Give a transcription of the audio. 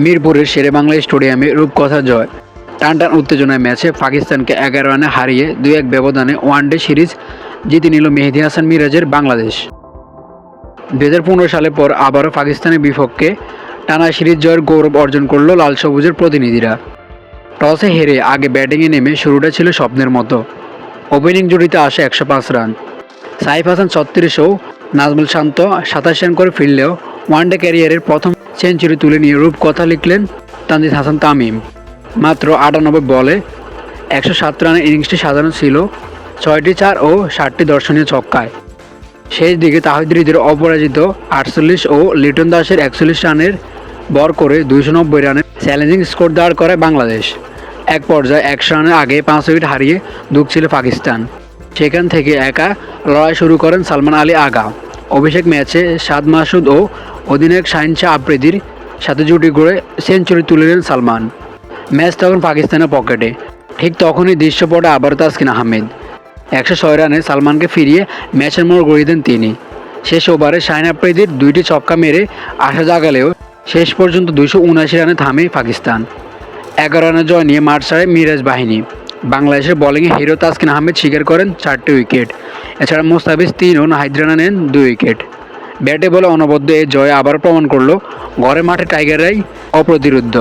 মিরপুরের শেরেবাংলা স্টেডিয়ামে রূপকথা জয়। টানটান উত্তেজনায় ম্যাচে পাকিস্তানকে 11 রানে হারিয়ে 2-1 ব্যবধানে ওয়ানডে সিরিজ জিতে নিল মেহেদী হাসান মিরাজের বাংলাদেশ। 2015 সালের পর আবারও পাকিস্তানের বিপক্ষে টানা সিরিজ জয়ের গৌরব অর্জন করল লাল সবুজের প্রতিনিধিরা। টসে হেরে আগে ব্যাটিংয়ে নেমে শুরুটা ছিল স্বপ্নের মতো। ওপেনিং জুটিতে আসে 105 রান। সাইফ হাসান 36 ও নাজমুল শান্ত 27 রান করে ফিরলেও ওয়ানডে ক্যারিয়ারের প্রথম সেঞ্চুরি তুলে নিয়ে রূপকথা লিখলেন তানজিদ হাসান তামিম। মাত্র 98 বলে 107 রানের ইনিংসটি সাজানো ছিল 6টি 4 ও 7টি দর্শনীয় ছক্কায়। শেষ দিকে তাহিদ হৃদির অপরাজিত 48 ও লিটন দাসের 41 রানের বর করে 290 রানের চ্যালেঞ্জিং স্কোর দাঁড় করায় বাংলাদেশ। এক পর্যায়ে 100 রানের আগে 5 উইকেট হারিয়ে ডুবছিল পাকিস্তান। সেখান থেকে একা লড়াই শুরু করেন সালমান আলী আগা। অভিষেক ম্যাচে সাদ মাসুদ ও অধিনায়ক শাহিন শাহ আফ্রিদির সাথে জুটি গড়ে সেঞ্চুরি তুলে নেন সালমান। ম্যাচ তখন পাকিস্তানের পকেটে। ঠিক তখনই দৃশ্যপটে আবার তাসকিন আহমেদ 106 রানে সালমানকে ফিরিয়ে ম্যাচের মোড় ঘুরিয়ে দেন তিনি। শেষ ওভারে শাহিন আফ্রিদির 2টি ছক্কা মেরে আশা জাগালেও শেষ পর্যন্ত 279 রানে থামে পাকিস্তান। 11 রানের জয় নিয়ে মাঠ ছাড়ে মিরাজ বাহিনী। বাংলাদেশের বোলিংয়ে হিরো তাসকিন আহমেদ শিকার করেন 4টি উইকেট। এছাড়া মুস্তাফিজ 3 ও নাহিদ রানা নেন 2 উইকেট। ব্যাটে বলে অনবদ্য এই জয় আবার প্রমাণ করল ঘরে মাঠে টাইগাররাই অপ্রতিরোধ্য।